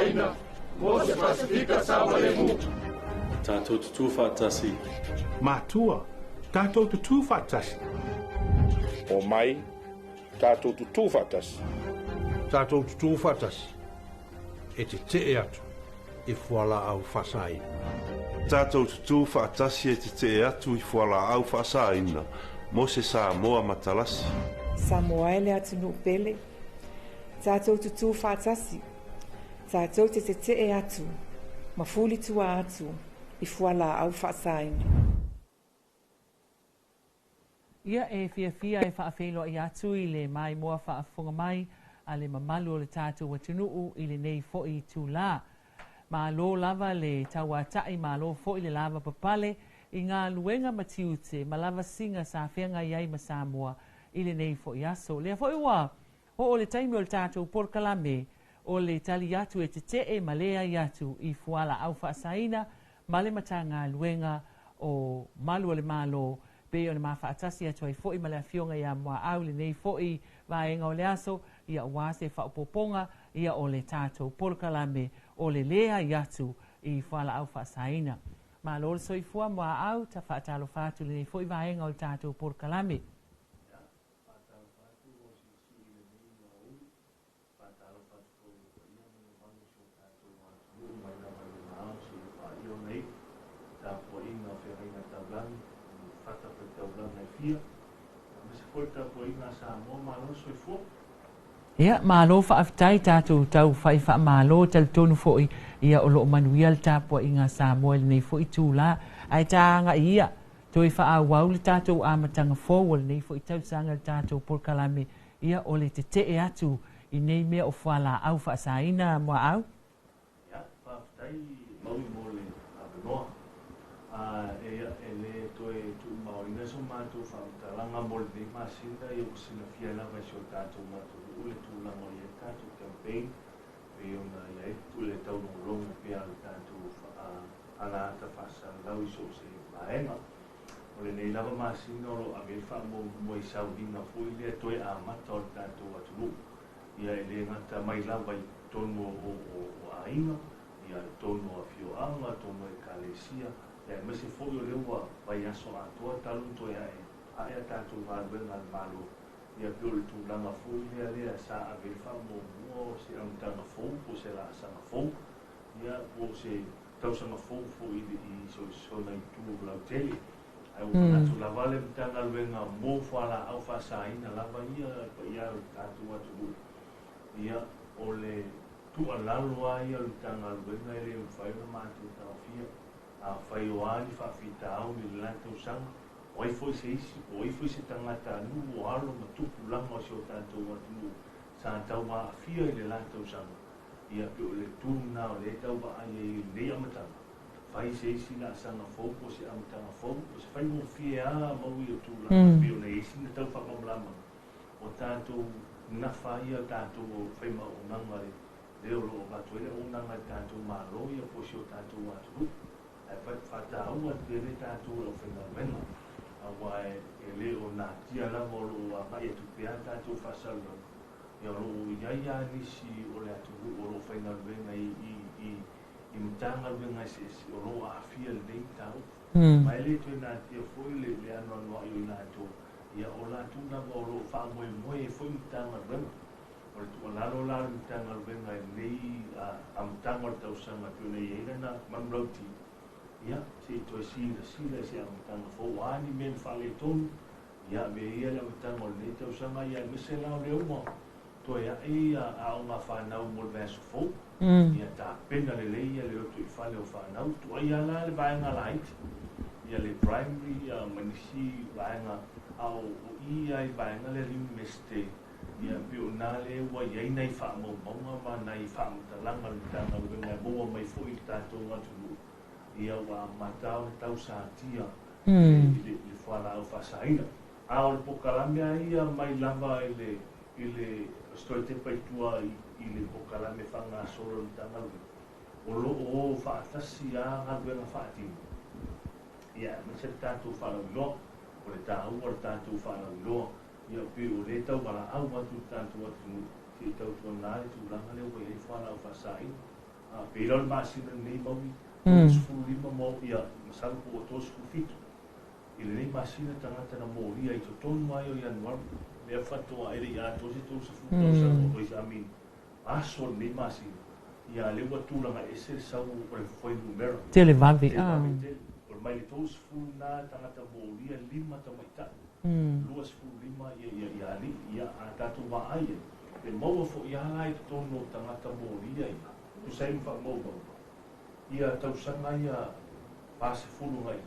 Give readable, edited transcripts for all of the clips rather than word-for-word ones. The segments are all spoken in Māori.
whaasaina, mo se Pasifika sa walemu. Tātou tutu whaatasi. Mātua, tātou tutu whaatasi. O mai, tātou tutu whaatasi. Tātou tutu whaatasi. E te atu, e whala au whasaina. Tātou tutu whaatasi e te atu i whala au whasaina. Mo se Samoa matalasi. Samoa ele atu no pele. Tātou tutu whaatasi. Tātou te atu. Mafuli tua atu. I whala au whasaina. Ia e fia e whaafelo i atu i le mai moa whaafonga mai a le mamalu o le tātou watunuu i le nei fo i tū la. Ma lo lava le tauatai, ma lo fo i le lava papale i ngā luenga matiute, ma lava singa sa whenga iai ma Samoa i le nei fo i aso. Lea fo i wā, ho o le taimi o le tātou porkalame o le tali atu e te ma lea i atu i fuala au whaasaina, ma le matanga luenga o malu o le malo, pe o le mawhaatasi atu ai fo i ma le fionga i a mua au le nei fo i vaenga o le aso, ia wase whaupoponga, ia o le tātou porkalame o le lea i atu i fuala au whaasaina. Ma lor soifua mua au ta whaatalo whātu le nei fo i vaenga o le tātou porkalame. Ia, malo whaafitai tātou tau whai wha malo tal tonu fōi ia o loo manuia le tāpua i ngā Samoa le nei fōi tūla. Ai tāanga ia, toi wha wau le tātou āmatanga fōu le nei fōi tau sanga le tātou porkalame ia o le te atu i nei mea o whala au whaasaina mua au. Ia, whaafitai maui mo le awenoa. E le toi tu maoina so mātou whaafitalanga mo le nei māsinda i o sina fia lava si o tātou mātou ule tūlanga i e tātou campaign e ona i e ule tau nongolonga pia le tātou ana ata whasa lau i so se maenga o le nei lava māsinda o a me wha mo i saurina fui lea toi a mata o le tātou atulu ia e le ngata mai lava i tono o ainga ia tono a fioanga, tono e kalesia ia e mese fui o lewa vai aso atua talu toi a e tātou vāruenga al malo ia pio le tūlanga fōu lea sa a vefa mo mua se amtanga fōu po se la asanga fōu ia po se tausanga fōu i sona i tū lau tele ai o natu lavale mtanga luenga mo whala au whasaina lava ia pa ia o tātou atu ia o le tu alalo ai o tanga luenga ele o whaina mātou tawhia a whai o ani whawhita au ni lantou sanga oi foi se isi, oi foi se tangata nu o alo matupu langa o se o tātou atu sa tau maa fia i le lātou sanga ia pe o le tūna o le tau maa ai e le amatanga fai se isi la sanga fōu po se amatanga fōu po se fai mo fia a maui o tūlanga pe o le isi na tau whakamlama o tātou nafa ia tātou o fai ma o nanga le o lo batu ele o nanga tātou maa loia po se o tātou atu ai fai whata aua te le tātou o fai ma menga awa e leo na tia lava o lo a mai atu pea tātou whasalo ia lo iaia nisi o le atu o lo whaina luenga i mtanga luenga o lo a fia le nei tau mai le tue na tia foi le ano anua i o nātou ia o la tuna o lo wha moe e foi mtanga luenga o le tua lalo lalo mtanga luenga e nei a mtanga o le tausanga pio nei eina na mamrauti ia se to sila se amtanga fo wani men fale ton ia me ia le amtanga le tau sanga ia me se la le uma to ia a uma fa na mo le so fo ia ta pena le ia le to fale o fa na to ia la le vai na light ia le primary manisi vai na au ia vai na le meste ia pio na le wa ia nei fa mo ma nei fa mtalanga le tanga le mo mai fo i tato watu ia wa matau tau satia le whala au whasaina. A o le pokalame ia mai lava ile stoi te paitua i le pokalame whanga solo le tangalu. O lo o whaatasi a ngaruenga whaatini. Ia, me se tātou whanauloa, o le tāu o le tātou whanauloa, ia pe o le tau wala au atu tātou atu te tau tua nāre tu langa leo i le whala au whasaina. Pela le masina nei maui, sfulu lima mo ia masalu po o tosu fitu. Ile nei masina tangata na moria i to tonu mai o Januari. Lea whatoa ere ia tosi tosu futa o sa o isa amin. Aso nei masina. Ia lewa tūlanga e se sau o le whai numera. Te le vavi. O le mai le tosu fulu nā tangata moria lima tamaita. Lua sfulu lima ia ali ia a tatu wa aia. E maua fo ia lai to tonu tangata moria ia. Tu sai mfa maua. Ia tausanga ia pase fulu ngai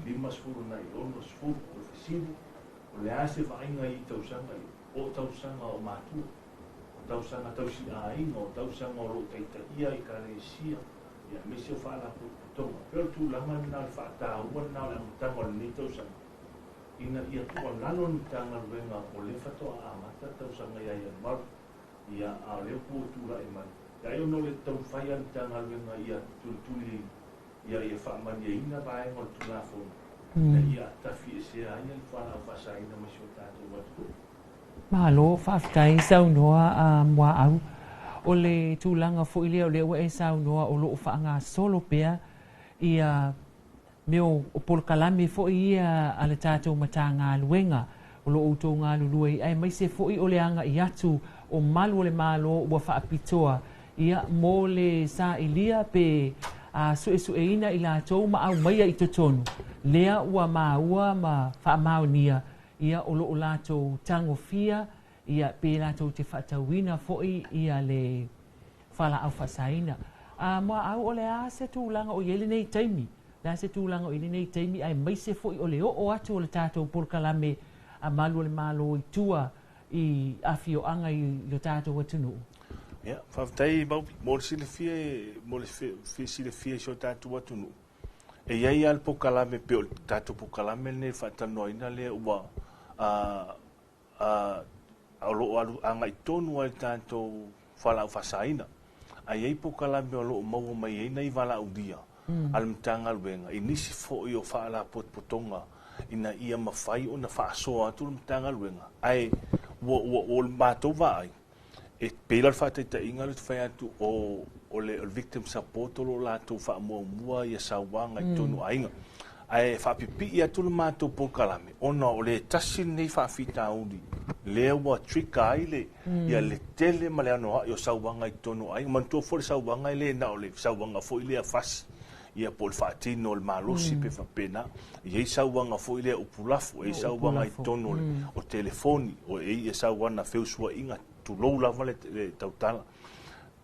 lima sfulu nai ono sfulu o fisili o le ase vainga i tausanga i o tausanga o matua o tausanga tausi ainga o tausanga o lo taita ia i karesia ia mese o whaala putonga pero tu lama na le whaata ua na le amutanga o le ni tausanga ina ia tua lano ni tanga ruenga o le whatoa a mata tausanga ia ia maru ia a leo pua tula e mani ia eo no le tau whaia ni tanga ruenga ia tuli ia whaamani e ina vae ngol tūlafo. Ia tafi e se aia i whanau whasaina masi o tātou watu. Mahalo, whaafitai sau noa a mua au. O le tūlanga fo i lea o le ua e sau noa o loo whaanga solo pea ia meo o polkalame fo i ia a le tātou mata ngā luenga o loo tō ngā lulua i ai mai se fo i o le anga i atu o malu o le malo ua whaapitoa ia mo le sa ilia pe a sue ina i lātou ma au maia i totonu. Lea ua maua ma whaamaunia ia o loo lātou tangofia ia pe lātou te whaatauina foi ia le whala au whasaina. Mua au o le a se tūlanga o iele nei taimi. Le a se tūlanga o iele nei taimi ai maise foi o le o atu o le tātou polkalame a malu o le malo i tua i awhio anga i lo tātou atunu. Ja, whaftai mo le sile fie so tātou atunu. E iai al pokalame pe o tātou pokalame ne whatanoina le ua o loo alu anga i tonu al tātou whalau whasaina. A iai pokalame o loo maua mai eina i wala udia. Al mtanga luenga. I nisi fo i o whaala potpotonga ina ia mawhai o na whaasoa atu mtanga luenga. Ai, o mātou vai. E pela whaataita inga le whai atu o le victim support o lo lātou whaamua ia sawanga i tonu ainga. Ai whaapipi i atu le mātou polkalame. Ona o le tasi nei whaafita auri. Lea ua trika ai le ia le tele ma le anoa i o sawanga i tonu ainga. Mantua fo le sawanga i le na o le sawanga fo i lea fasi. Ia po le whaatino le malosi pe whapena. Ia i sawanga fo i lea upulafu. E sawanga i tonu o telefoni. O e sawanga feusua inga tulou lava le tautala.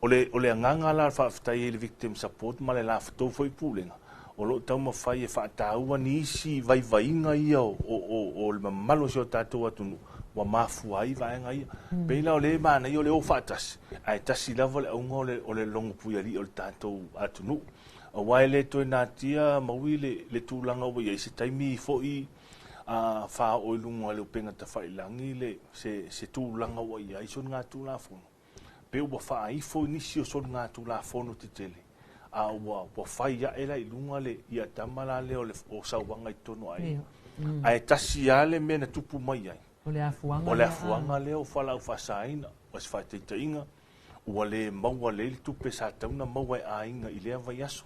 O le anganga la whaafitai le victim support ma le la whatou foi pūlenga. O lo tau mawhai e whaataua ni isi vaivainga ia o le mamalo si o tātou atunu. Wa mafuai vaenga ia. Peila o le mana i o le o whaatasi. Ai tasi lava le aunga o le longo puiari o le tātou atunu. A wai le toi nātia maui le tūlanga o ia se taimi fo i wha o ilunga le upenga ta whailangi le se tūlanga o ia i son ngā tūla fono. Pe ua wha aifo nisi o son ngā tūla fono te tele. A ua whai ia era ilunga le ia tamala le o sauwanga i tono ai. Ai tasi ale mena tupu mai ai. O le afuanga. O le afuanga le o whalau whasaina. O se whaiteita inga. Ua le maua le tupe sa tauna maua e a inga i lea vai aso.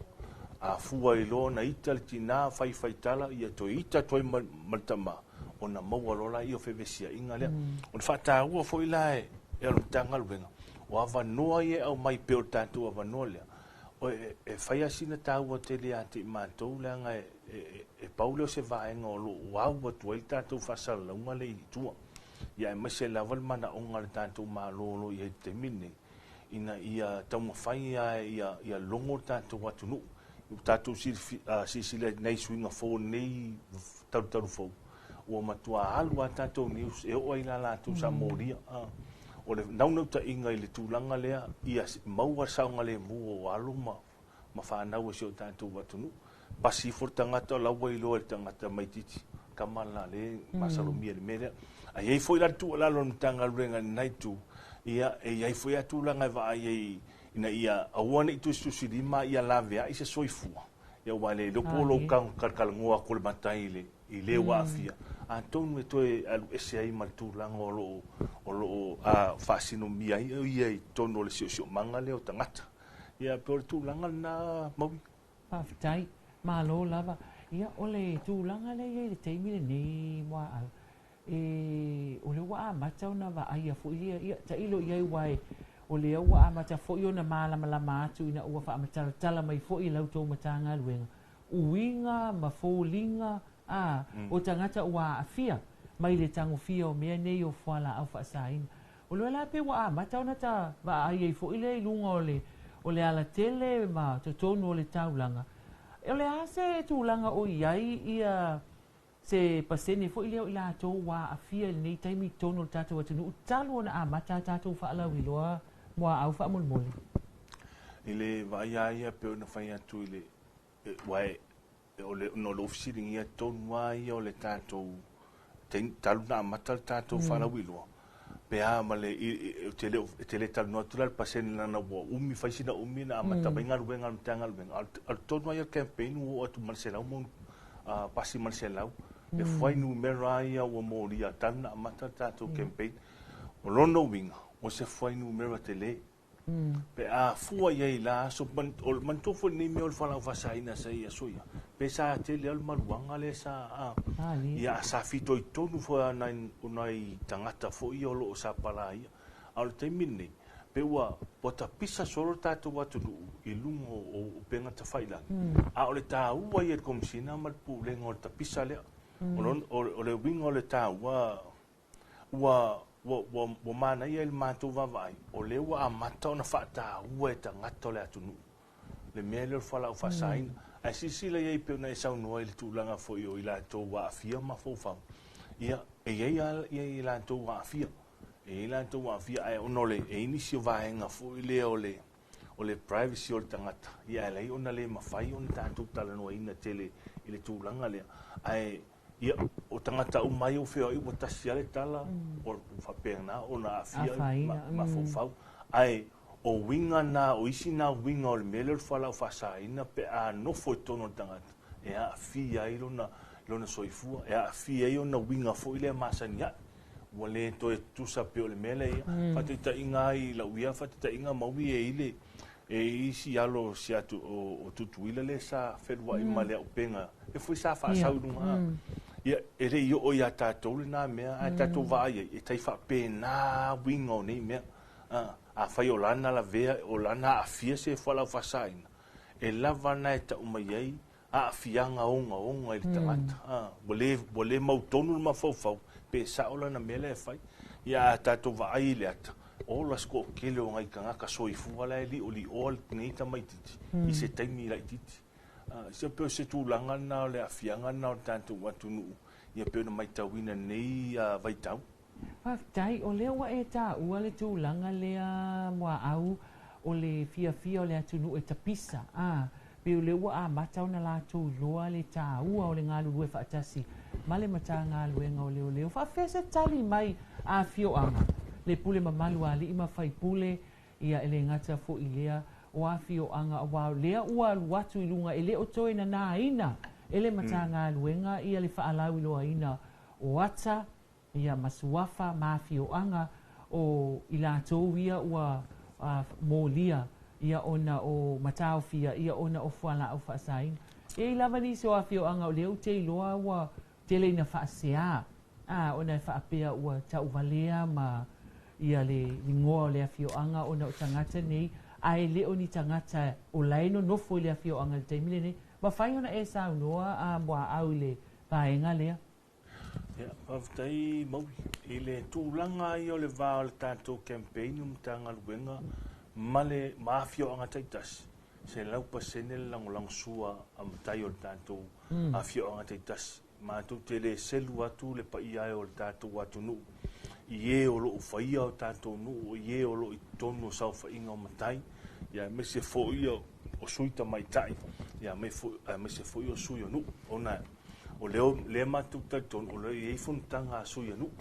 A fua i lo na ita le tina whai tala ia to ita toi maltama. O na maua lola i o whewesia inga lea. O le whata ua fo i la e alo tanga luenga. O awa noa i e au mai peo tātou awa noa lea. O e whai asina tāua te lea te mātou lea nga e pauleo se vaenga o lo waua tua i tātou whasala launga le i tua. Ia e maise laval mana onga le tātou mā lolo i e te mine. Ina ia tauma whai ia longo tātou atunu. Tātou sisile nei suinga fō nei taru fō. Ua matua alua tātou news e oa i la lātou sa mōria. O le naunau ta inga i le tūlanga lea, ia maua saunga le mua o alu ma whanau e seo tātou atunu. Pasi for tangata o laua i loa le tangata maititi. Kamala le masalomia le merea. A iei fo i la tu alalo ni tanga luenga nai tu. Ia e iei fo i a tūlanga e waa iei ina ia awane i tusi lima ia lavea i se soifua. Ia wale lopo lo kang kalkalangua kole matai i le wafia. A tonu e toe alu ese ai maltūlanga o lo fasino mia ia i tonu le sio manga leo tangata. ia pe o le tūlanga na maui. Pawhitai, malo lava. Ia o le tūlanga le ia le teimi le nei mua au. O le waa matau na wa aia fu ia ta ilo ia wai. O le waa mata fo i ona malama atu ina ua wha amatala tala mai fo i lau tō matanga luenga. Uinga, mafolinga, o tangata ua afia. Mai le tango fia o mea nei o fuala au wha saina. O le la pe waa matau na ta wa aia fo i le lunga o le ala tele ma to tonu o le taulanga. O le ase tūlanga o iai ia se pasene fo i leo i la tō wa afia nei taimi tonu o tātou atunu. Utalu ona mata tātou wha ala wiloa mua au wha mulmoli. I le ia pe ona whai atu i le wae o le no lo ofisiring ia tonu ia o le tātou talu na amata tātou wha ala wiloa. Pe ma le tele tal no tural pasen na wo umi faisina umi na amata benga ruenga mtanga benga al tonu ia campaign o atu Marcelo mon pasi Marcelo e foi no meraia o moria tan na amata tatu campaign o lono winga o se foi no mera tele pe fua ia la so man to fo ni me ol fala fasaina sai a soia pe sa tele al maruanga le sa ia sa fito i tonu fo na unai tangata fo i lo sa pala ia al te minni pe wa pota pisa solo tatu watu i lungo o penga ta faila o le ta ua ia kom sina mal pu le ngol ta pisa le o le wingo le ta wa mana ia il matu va vai o le wa amata na fata ua ta ngato le atunu le mele fala fa sain a sisila ia pe na sa no il tulanga fo i la to wa fia ma fo fa ia ia la to wa fia la to wa fia ai onole e inisio vaenga fo i le o le privacy o tangata ia le ona le mafai on tatu tala no ina tele ile tulanga le ai ia o tangata o mai o feo i wata siale tala o whapena o na afia ma fofau ai o winga na o isi na winga o le mele o whala o whasaina pe a no foi tono tangata e a afia i lona soifua e a afia i ona winga fo i le masania wale to e tusa pe o le mele ia whatita inga i la uia whatita inga maui e ile e isi alo si atu o tutuila le sa wherua i malea upenga e foi sa whaasau nunga ia e rei o ia tātou le nā mea a tātou vāia e tai whape nā winga o nei mea a whai o lana la vea o lana a fia se whalau whasaina e lava na e ta umaiei a fianga onga i le tangata wale mautonu ma faufau pe sa o lana mele e whai ia a tātou vāia le ata o la sko kele o ngai kanga ka soifu ala li o li o nei ta mai titi i se taimi la titi se pe se tu langa na le afianga na tanto watu nu ia pe na mai tawina nei vai tau tai o le wa e ta ua le tu langa le mua au o le fia o le atu nu e tapisa pe o le wa mata ona la tu loa le ta ua o le ngalu lue fatasi male mata ngalu e ngau le fa fese tali mai a fio anga le pule mamalu ali ima fai pule ia ele ngata fo ilea o afio anga wa lea ua watu ilunga ele o toe na ina ele matanga luenga ia le faalau loa ina o ata ia masuafa mafio anga o ila ia ua molia ia ona o matao fia ia ona o fuala au faasain e lava ni so afio anga o leo te loa ua tele na faasea ona faapea ua tauvalea ma ia le lingoa le afio anga ona o tangata nei ai le oni tangata o laino no foi le afio anga le taimile nei ma fai ona e sa noa a moa au le paenga lea ia paftai mau i le tūlanga i o le vā o le tātou campaign mtanga luenga male maafio anga taitas se lau pasene le langolang sua amtai o le tātou afio anga taitas mātou te le selu atu le pa ia o le tātou atu nuu ie o lo faia o tātou nuu ie o lo i tonu o sau whainga o matai ia me se foia o suita mai tai ia me se foia o sui o nuu ona o leo le mātou taitonu o leo i eifuntanga a sui o nuu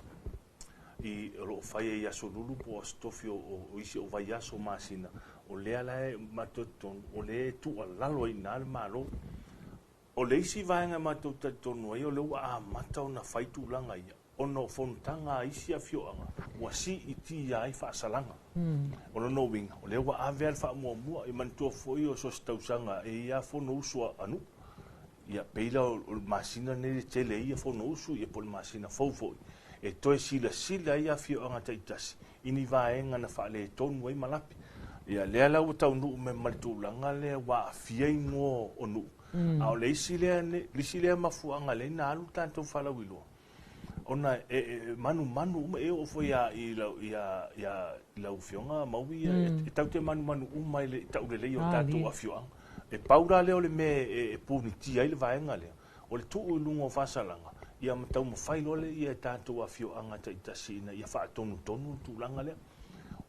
i lo faia i aso lulu po astofi o isi o vai aso masina o lea lae mātou tonu o le tu a lalo i nāle mālo o le isi vaenga mātou taitonu ai o leo a matau na whaitulanga ia ono fontanga isi a fioanga wa si iti ai fa salanga ono no winga o le wa avel fa mo e man to foi o so stausanga e ia fo no so anu ia peila o masina ne tele ia fo no so ia pol masina fo e to sila ia fioanga taitasi ini vaenga na fa le tonu ai malapi ia le la o tau nu me maltulanga le wa fia ingo onu a le sile mafuanga le na alu tanto fala wilo ona manu e o foi ia ufionga maui e tau te manu mai le tau le o tatu afioanga e paura le o le me e puniti ai le vaenga le o le tu lungo fasalanga ia matau mo failo le ia tatu afioanga taitasi na ia fa tonu tulanga le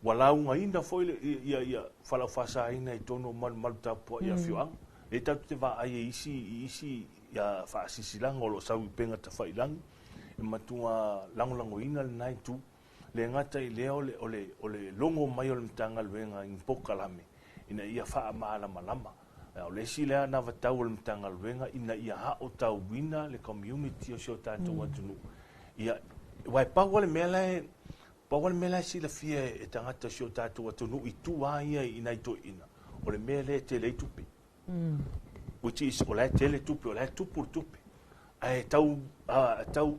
wala unga inda foi ia fala fasa ina i tono mal tapu ia afioanga e tau te va ai isi ia fa sisilanga o lo sau penga ta failang e matua lango ina le nai tu le ngata i leo le longo mai o le mtanga luenga in pokalame ina ia fa malama o le sile na vatau o le mtanga luenga ina ia ha o tau wina le community o sio tanto watunu ia wai pau le mela si la fia e tangata sio tanto watunu i tu ia ina i to ina o le mele te le tupi which is o le tele tupi o le tupi ai tau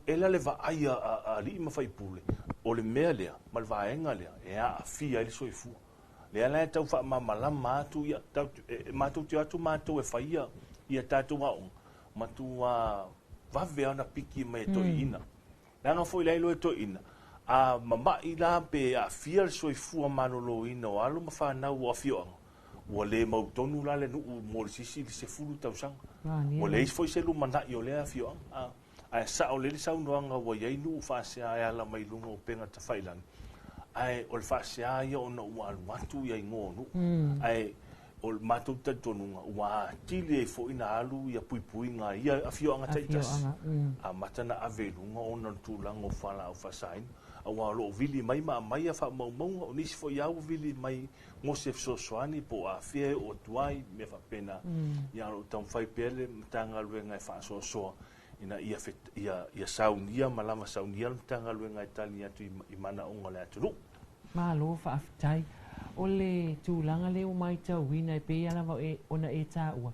ela le va ai a li ma fai pule o le mea lea mal va enga lea e a fia ile soifu le ala tau fa mala matu ia tau matu te atu matu e faia ia tatu wa matu va vea na piki me to ina langa foi lai lo to ina a mama ila pe a fia soifu manolo ina o alu ma fa na o fio o le mautonu la le nu mo sisi se fulu tau sang o le foi se lu mana i o le afio a sa o le sa unoanga o ye nu fa se a la mai lungo penga ta failan ai o fa se a yo no wa watu ye ngonu ai o matu ta tonunga wa tili fo ina alu ya pui nga ia afio anga taitas a matana avelunga ona tulango fala o fa sain wa lo vili mai mai fa mau o nisi fo ia vili mai Mosef Sosoani po a fie o tuai me fa pena ia o tam fai pele tanga luenga fa so ina ia saunia malama saunia tanga luenga Italia tu i mana onga le atu malo fa aftai ole tulanga le o mai ta wina e pe ala e ona e ta ua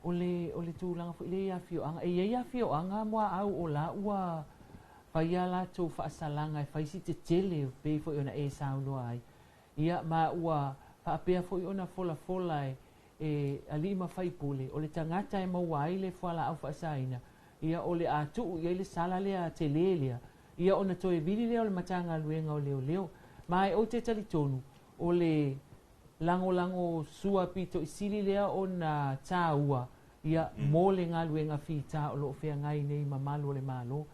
ole tulanga fo le ia fio anga e ia fio anga mo au o la ua Paia la tau whaasalanga e whaisi te tele pe fo ona e saulo ai. Ia ma ua whaapea fo ona fola e alima whaipule. O le tangata e mawai le whala au whaasaina. Ia o le atu ia le sala lea te lelea. Ia ona toe vili leo le matanga luenga o leo. Ma e o te talitonu o le lango sua pito isili lea o na tāua. Ia mole ngā luenga whita o lo whea ngai nei mamalo le malo.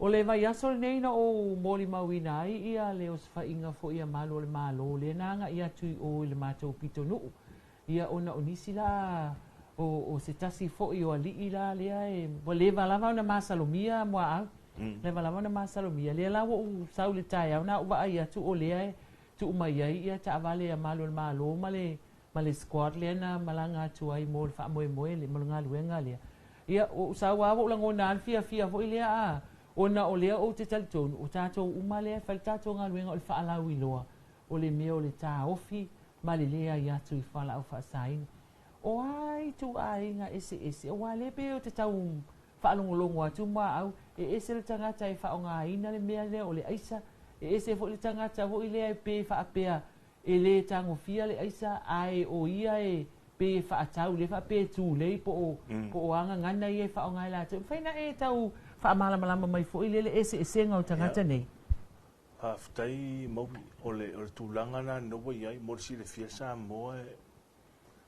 O le vai aso nei na o moli mawina ai ia le o sfa inga fo ia malo le malo le nanga ia tui o le matou pito nuu. Ia ona o nisi la o se tasi fo i o ali la lea e le valava ona masalomia moa au. Le valava ona masalomia le la o sau le tai au na ua ai atu o lea e tu mai ai ia ta avale a malo le malo ma le squad le na malanga atu ai mo le fa moe le malunga luenga lea. Ia o sau awo langona alfia fo i lea a. Ona o lea o te talitonu, o tātou umale, whai tātou ngā luenga o le whaalau i loa. O le mea o le tā ofi, ma le lea i atu i whala au whaasain. O ai tu ai ngā ese, o wale pe o te tau whaalongolongo atu mua au, e ese le tangata e whao ngā ina le mea lea o le aisa, e ese fo le tangata ho i lea e pe whaapea, e le tango fia le aisa, ai o ia e pe whaatau, le whaape tū lei po o anga ngana i e whao ngā la atu. Whaina e tau malama mai fo ile ese ngau tangata nei. Aftai mau o le tūlanga na noa iai morsi le fiasa moa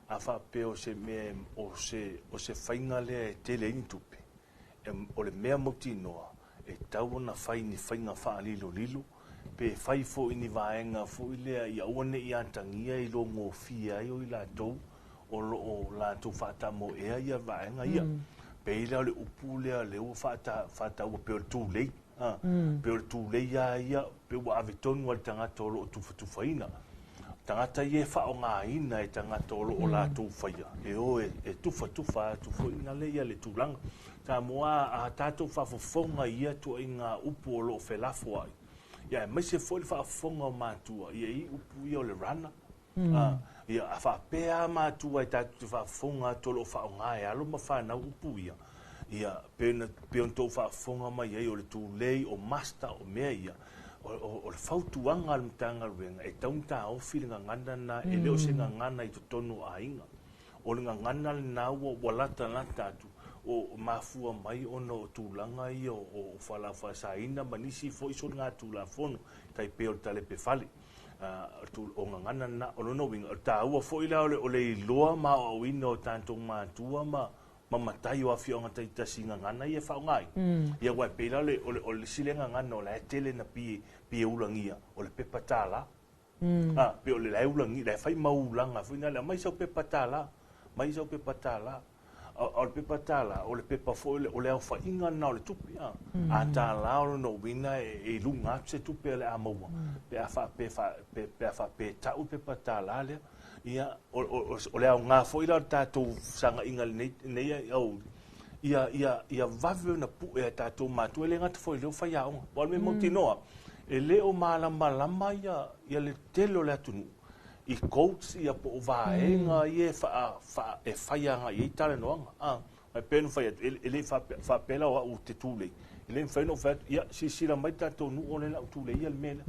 a whape o se mea o se whainga lea e tele intupe. O le mea moti noa e tau na whaini whainga wha lilo pe whai fo ini vaenga fo ilea i awane i antangia i lo ngō fia i o i la tau o la tau whata mo ea i a vaenga ia. Peila le upu lea leo fata ua peo tu lei. Peo tu lei ia pe ua avetonu al tangata o lo tufaina. tangata ye fa o nga ina e tangata o la tu faia e o e tufa ina le ia le tulanga ta moa a tatu fa fonga ia tu inga upu o lo felafo ai ia mai se foi fa fonga matua ia I upu ia o le rana ia fa pea matua e tatu fa fonga to lo fa nga e alo ma fa na upu ia pena to fa fonga mai ia o le tu lei o master o mea ia o le fautuanga al mtanga ruenga e taunta o filinga ngana na e leo se ngana I tonu ainga o le ngana le na o lata na tatu o mafua mai ono tulanga I o fala fasaina manisi foi so nga tula fono tai pe o tale pe fali tu o ngana na o no winga ta o foi la o le loa ma o wino tanto ma tua ma matai o afionga tai tasinga ngana ia fa ngai ia wa pela o le silenga ngana o la tele na pi ulangia o le pepatala pe o le la ulangi la fai maulanga fina la mai so pepatala o le pepatala o le pepa foi o le fa inga na o le tupi a ta la o no wina e lunga se tupi le amaua pe fa ta o pepatala le ia o le nga foi la tatou sanga inga nei au ia vave na pu e tatou matu le ngata foi le fa ia o me montinoa e le o malama ia le telo le atunu I coach ia po vaenga ia fa e faia nga I tale no ma pen fa ele fa pela o te tule ele fa no fa ia si la mai tatou nu o le la tule ia le mena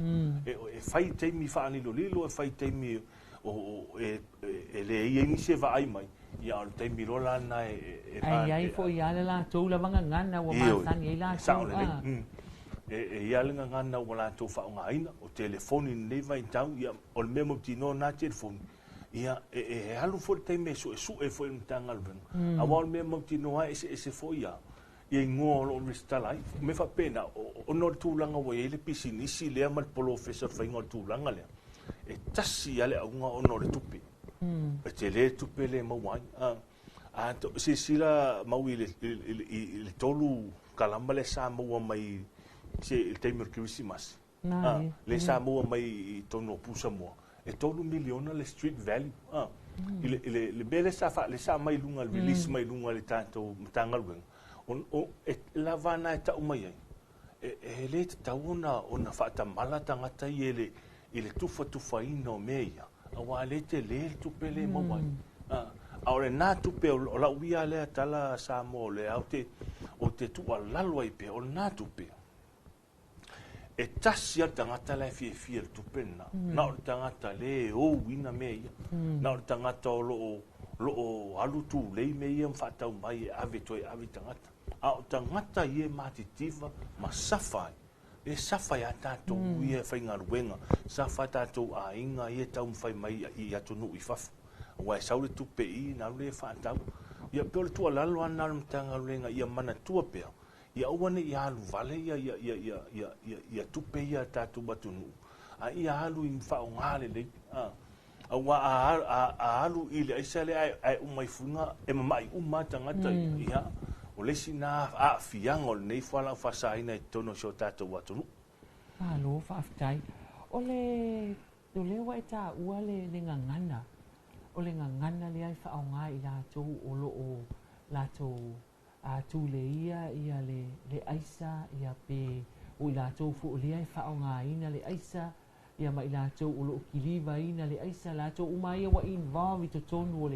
e fai te mi fa ni lilo e fai te mi o le ia ni se va ai mai ia o te mi rola na ai fo ia le la tou la vanga ngana o ma sangi la ia le ngana o la tou fa nga ina o telefoni nei vai tau ia o le memo tino na telefoni ia halu fo te me su e fo mtanga lu a wa le memo tino ai se fo ia ngo lo ristalai me fa pena o no tulanga o ele pisinisi le mal professor fa ngo tulanga le e tasi ale unga ono le tupi e te le tupi le mawai a to si sila mawi le tolu kalamba le sa mawa mai se il temor Christmas le sa mawa mai tono pusa mo e tolu miliona le street value le bele sa fa le sa mai lunga le release mai lunga le tanto mtangal wen o la vana ta umai e le tauna ona fa ta mala tangata yele ile tufa ino meia awa le te le tupele mawai ora na tupe o la uia le tala sa mo le o te tu lalo ai pe o na tupe e tasi tangata le fie tupena na o tangata le o wina meia na o tangata o lo alu tu le meia mfata mai ave tangata o tangata ye matitiva masafai e safa ya tatou ia fai ngaruenga safa tatou ainga ia tau fai mai I atunu I fafu wa saule tupe I na le fa tau ia pe tu lalo ana mtanga lenga ia mana tua pe ia wane ia alu vale ia tupe ia tatou batunu a ia alu I fa ngale le a wa a alu ile aisale ai umai funga e mai tangata ia o le sina a fianga o nei fala fasaina I tono so tatou atunu lo fa aftai o le wa ta ua le ngangana o le ngangana le ai fa nga I la tou o lo o la tou a tu le ia le aisa ia pe o la tou fu le ai fa nga ina le aisa ia mai la tou o lo kiliva ina le aisa la tou mai wa involve to tonu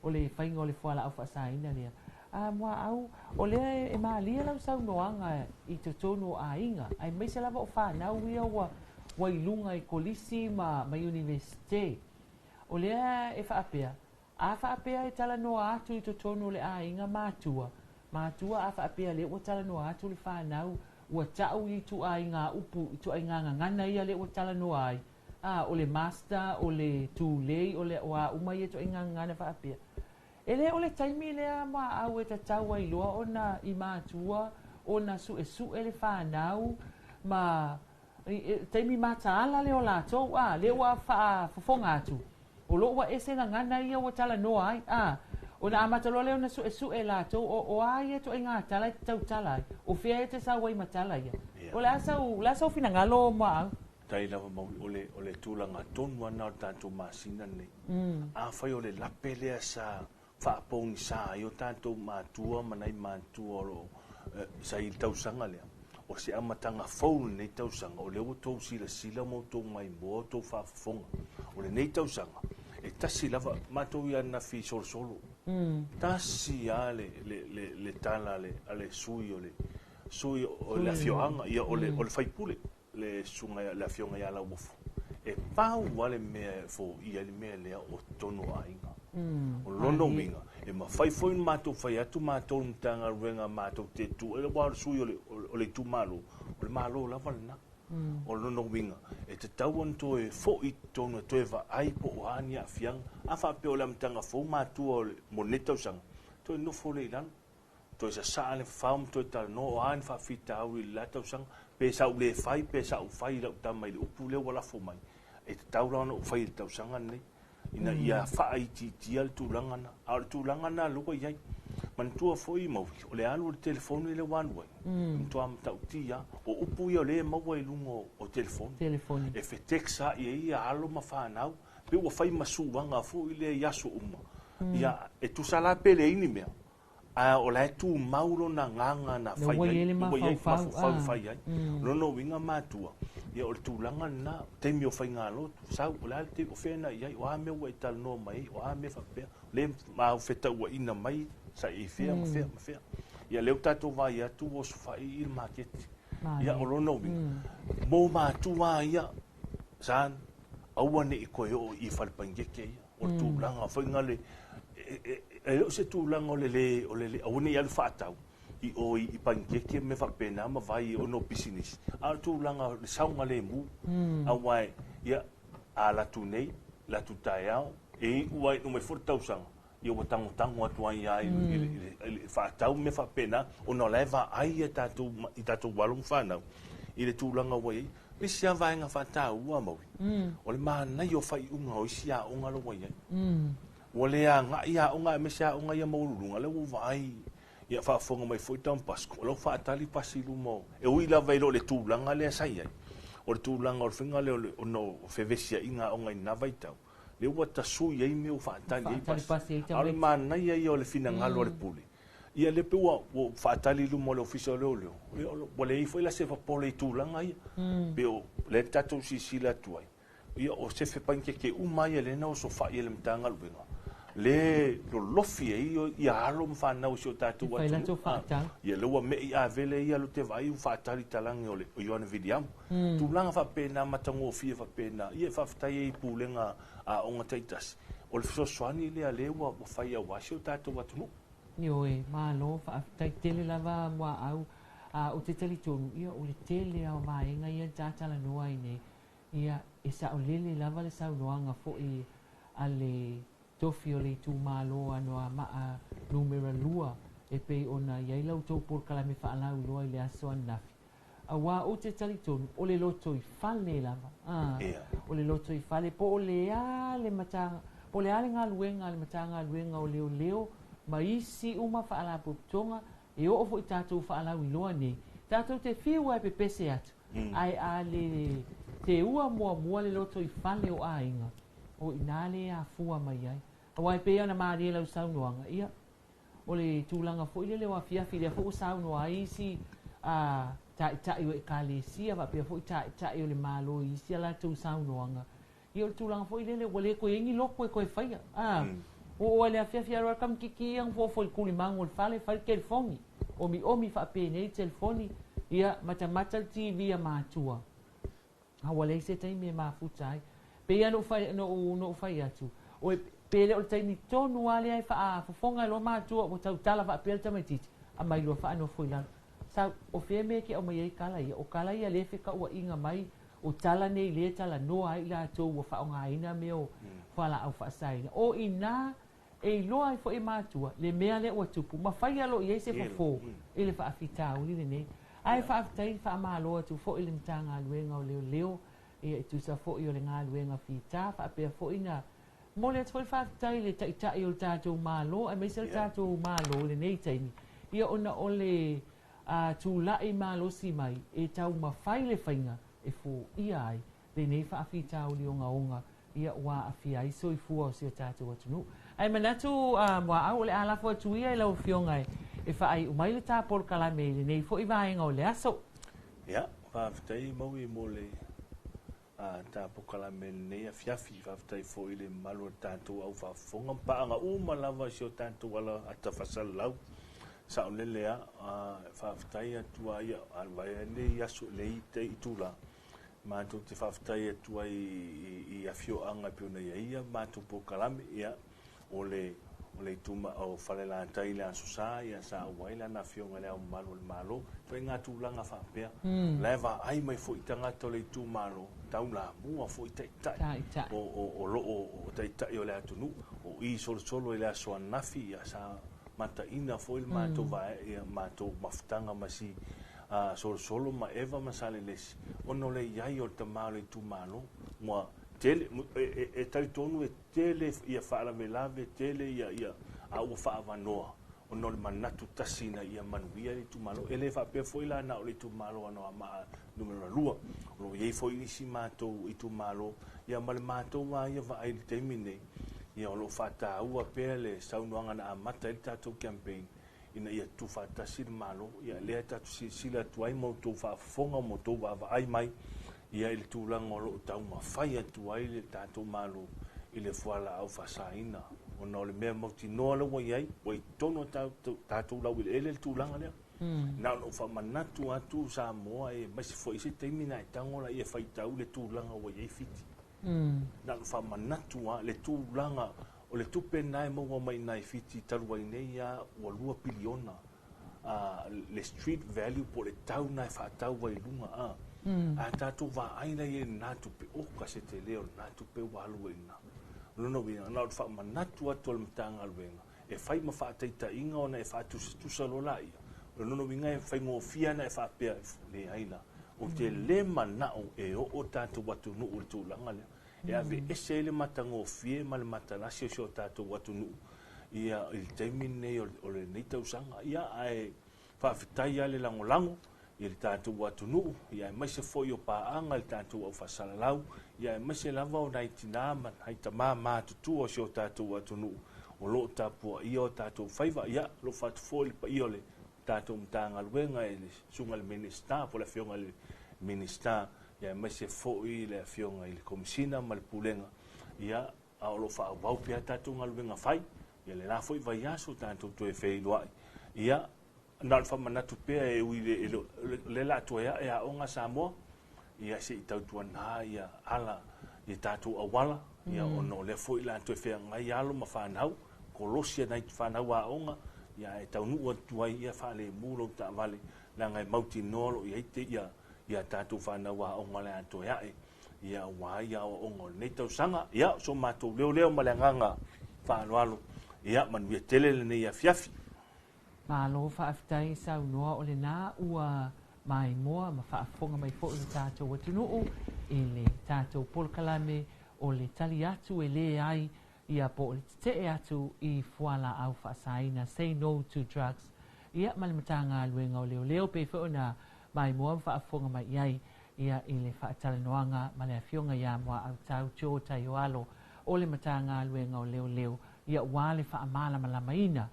o le fainga o le fala fa saina le mua au o le e malia lau sau noanga I to tonu a inga ai mai se lava o whanau ia wa ilunga I kolisi ma universite o le e whaapea e tala noa atu I to tonu le a inga mātua a whaapea le o tala noa atu le whanau ua tau I tu a inga upu I tu a inga ngana ia le o tala noa ai o le master o le tūlei o le wa umai e tu a inga ngana whaapea ele ole taimi le ma au e tau ai loa ona I mātua ona su ele whanau ma taimi mātaala le o lātou le ua whafonga atu o lo ua ese ngana ia ua tala noa ai ona amataloa le ona su lātou o ai e to inga tala I tau tala o fia e te sa wai matala ia o la sau fina ngalo ma au tai lava mau ole tūlanga tonu ana o tātou māsina nei. A whai ole lape lea sa whaaponi sa i o tātou mātua manai mātua o sa i tausanga lea. O se amatanga whau nei tausanga, o leo tau sila mo tau mai mo tau whaafonga. O le nei tausanga, e tasi lava mātou i ana fi solo. Tasi a le tala ale sui o le afioanga, ia o le whaipule. Le sunga la fionga ya la ufu e pau wale me fo ia le me le o tono ainga o lono winga e ma fai foi mato fai atu mato tanga renga mato te tu e wa su o le tu malo o le malo la valna o lono winga e te tau onto e fo I tono to eva ai po ania fiang a fa pe o la tanga fo mato o moneta sang to no fo le lan to sa sale fam to ta no an fa fita au la to sang pe sa u le fai la tama I upu le wala fo mai e te taura no fai tau sanga nei ina ia fa I ti al tulanga na al tulanga na luko iai man tua foi mo o le alu le telefone le one way to am tau tia o upu ia le mo wai lungo o telefone e fe texa ia alo ma fa nau pe o fai masu wanga fo ile yaso ia e tu sala pele ini mea a o la tu mauro na nganga na fai fai ai no winga matua ia o tu langa na te mi o fai ngalo sa o la te o fena ia o ame o tal no mai o ame fa pe le ma o feta o ina mai sa I fea ia le tato vai atu o fai I market ia o no winga mo matua ia san au ne ko yo I fal pangeke o tu langa fai ngale e se tu lango le o ne al fatau I o I pankeke me fa pena ma vai o no business a tu langa le saunga le mu a wai ia a la tu nei la tu taiao e wai no me fortausanga ia o tango atu ai ai fatau me fa pena o no leva ai ta tu walung fana I le tu langa wai le sia vai nga fatau wa mo o le mana yo fai unga o sia unga lo wai Wale nga ia unga me sia unga ia maulunga le vai ia fa fonga mai foi tam pasko lo fa tali pasilu mo e ui la vai lo le tulanga le sai ai o le tulanga o finga le o no fevesia inga unga ina vai tau le wa tasu ia me o fa tali pasi al man ia ia le fina ngalo le puli ia le pe o fa tali lu mo le official le wale I foi la se fa pole tulanga ia pe o le tatu si la tuai ia o se fe panke ke umai le na o so fa ia le mtanga lu le lo lofi e ia alo mfa na o so tatu wa ia lo me ia vele ia lo te vai fa tali talangi ole o yo na vidiam tu langa fa pena matango fi fa pena ia fa ftai e pulenga a onga taitas o le so swani le ale wa fa ia wa so tatu wa tu yo e ma lo fa tai tele lava wa au o te tele tonu ia o le tele au mai nga ia tata la noa ine ia e sa o lele lava le sa noanga fo I ale tofi o le tu malo anoa maa numera lua e pei ona iai lau tau por kalame whaalau loa I le aso anafi. A wā o te talitonu o le loto I fale lava. O le loto I fale po o le ale matanga, po le ale ngā luenga, ale matanga luenga o leo ma isi uma whaala putonga e o ofo I tātou whaalau I loa nei. Tātou te whiua e pepese atu. Ai ale te ua mua le loto I fale o ainga. O inale a fua mai ai. Awai pe ana mari lau saunoanga ia o le tūlanga fo ile le wa fiafi le fo saunoa isi a ta i kalesia va pe fo ta o le malo isi ala tu saunoanga ia o tūlanga fo ile le wale ko ingi loko ko faia o le fiafi ara kam kiki ang fo kuli mangol fale telefoni o mi fa pe nei telefoni ia mata TV a matua awale se tai me mafutai pe ano fai no fai atu o pele o taini tonu ale ai fa fonga lo matua o tau tala fa pel tamatiti a mai lo fa no foi lan sa o feme ke o mai kala ia o kala ia le fe ka o inga mai o tala nei le tala no ai la to o fa nga ina me o fa la au fa sai o ina e lo ai fo e matua le mea le o tupu ma fai alo ia se fo ele fa afita o ni ne ai fa aftai fa ma lo tu fo ile mtanga luenga o leo e tu sa fo yo le nga luenga fita fa pe fo ina mo le tfoi fa tai le ta o tatou malo e me se tatou malo le nei taini ia ona ole tu la e malo si mai e tau ma fai le fainga e fo ia ai le nei whaafita o li onga ia ua awhia i soifua o si o tātou atunu. Ai manatu mua au le alafo atu ia i lau fionga e whaai umai le tāpol kalame le nei fo i vaenga o le aso. Ia, whaafitai maui mo le tāpol kalame le nei a fiafi, whaafitai fo i le malu tātou au whaafonga paanga lava si o tātou ala atawhasal lau. Sa o lelea, whaafitai atua ia, alwai nei aso le i te itula. Mātou te whaafitai atua i awhio anga piona ia, mātou po kalame ia, o le tuma o whalela tai le asusā, ia sa waila na whionga lea o malo le malo, toi ngā tūlanga whaapea. Lewa ai mai fo i tangata o le tū malo, tau la mua fo i taitai, o loo o taitai o le atunu, o i solo i le asoa nafi, ia sa mata ina fo il mātou vae, ia mātou mafutanga masi, solo ma eva masale lesi. Ono le iai o te malo i tū malo, mua tele e tai tonu e tele ia whaarawe lave tele ia a ua whaavanoa o no le manatu tasina ia manuia le tumalo ele whapea foi la na o le tumalo ano a maa numero lua o iei foi isi mātou i tumalo ia ma le mātou wa ia wa ai le teimine ia o lo whata ua pea le saunuanga na amata i tātou campaign ina ia tu whatasi le malo ia lea tātou sila tuai mautou whaafonga mautou wa ai mai ia i le tūlanga o loo tau mawhai atu ai le tātou malo i le fuala au whasaina. O na o le mea mauti noa le wai ai, wai tono tātou lau i le ele le tūlanga lea. Nā no whamanatu atu sa moa e maisi fo isi teimina e tangola i e whaitau le tūlanga wai ai fiti. Nā no whamanatu le tūlanga o le tupe nai maua mai nai fiti taru ai nei a ua 2 piliona. Le street value po le tau nai whaatau wai lunga a tātou wā aina i e nātu pe oka se te leo nātu pe walu e nā. Lono wina, nā ua whamanatu atu al matanga aluenga. E whai ma whaataita inga o na e whaatusa lo la ia. Lono winga e whai ngō whiana e whaapea le aina. O te le manao e o tātou watu nuu le tūlanga lea. E ave ese le mata ngō whie ma le mata lasio si o tātou watu nuu. Ia il teimine o le neitau sanga. Ia ai whaafitai ale lango i le tātou watu nuu, ia e maise foi o pāanga le tātou au whasalalau, ia e maise lava o nai tinaman, hai ta mātutu o si o tātou watu nuu, o lo tāpua ia o tātou whaiva, ia lo whatu foi pa ia le tātou mtanga luenga e le sunga le minister, po le fionga le minister, ia e maise foi le fionga i le komisina ma le pulenga, ia a o lo whaau pia tātou ngaluenga whai, ia le la foi vai aso tātou toe whei luai, ia nal fa manatu pe e ui le la toya e a onga Samoa ia se i tautua na ia ala i tātou awala ia ono le foi la to fe ngai alo ma whanau kolosia nai whanau a onga ia e tau nua tuai ia whale mulo ta vale la ngai mauti nolo ia te ia tātou whanau a onga le atoya ia wai ia o ongo nei tau sanga ia so mātou leo ma le nganga whaanoalo ia manuia tele le nei a fiafi. Malo whaafitai sau noa o le nā ua mai moa ma whaafonga mai fo le tātou atunuu e le tātou polkalame o le tali atu e le ai ia po le te atu i fuala au whaasaina Say No to Drugs ia malimatanga luenga o leo pe whauna mai moa whaafonga mai iai ia i le whaatalanoanga ma le awhionga ia moa au tau tio tai o alo o le matanga luenga o leo ia wale whaamala malamaina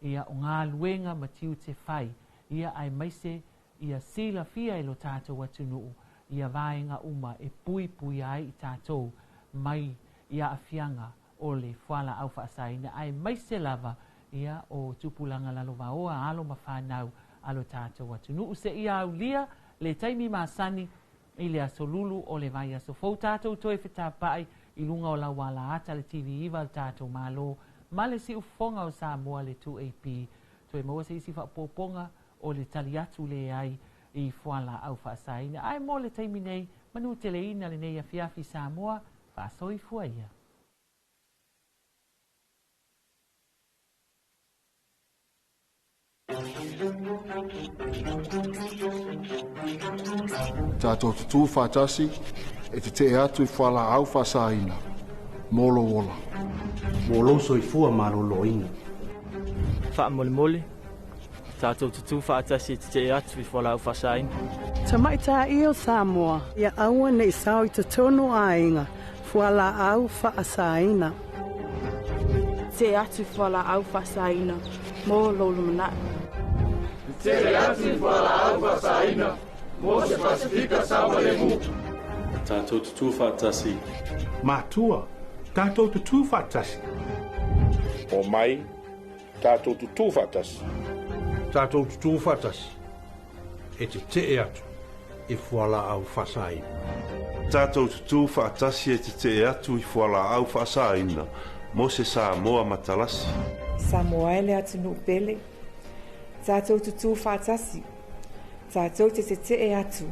ia o ngā luenga ma tiu te whai, ia ai maise, ia sila fia i lo tātou atunuu, ia vaenga uma e pui ai i tātou, mai ia awhianga o le whala au whaasaina, ai maise lava, ia o tupulanga lalo vaoa, alo ma whanau, alo tātou atunuu, se ia au lia, le taimi māsani, i le aso lulu o le vai aso fau tātou toi whetā i lunga o la wala ata le TV iwa tātou mālo, Male si ufonga o Samoa le 2AP, toi maua se isi whapoponga o le tali atu le ai i fuala au whaasaina. Ai mo le taimi nei, manu te le ina le nei a fiafi Samoa, whaasoi fuaia. Tātou tutu whātasi, e te atu i fuala au whaasaina. Molo wola. Molo soifua maloloina. Wha mole, tātou tutu whaatasi te atu i whalau whasain. Tamaita iyo Samoa, ia aua nei sao I te tono ainga, fuala au whaasaina. Te atu fuala au whaasaina, mō lolo mana. Te atu fuala au whaasaina, mō se Pasifika Samoa. Tātou tutu whātasi. Mātua, tātou tutu whātasi. O mai, tātou tutu whātasi. Tātou tutu whātasi. E te atu, I fuala au whasaina. Tātou tutu whātasi e te atu I fuala au whasaina. Mo se Samoa matalasi. Samoa ele atu no pele. Tātou tutu whātasi. Tātou te atu.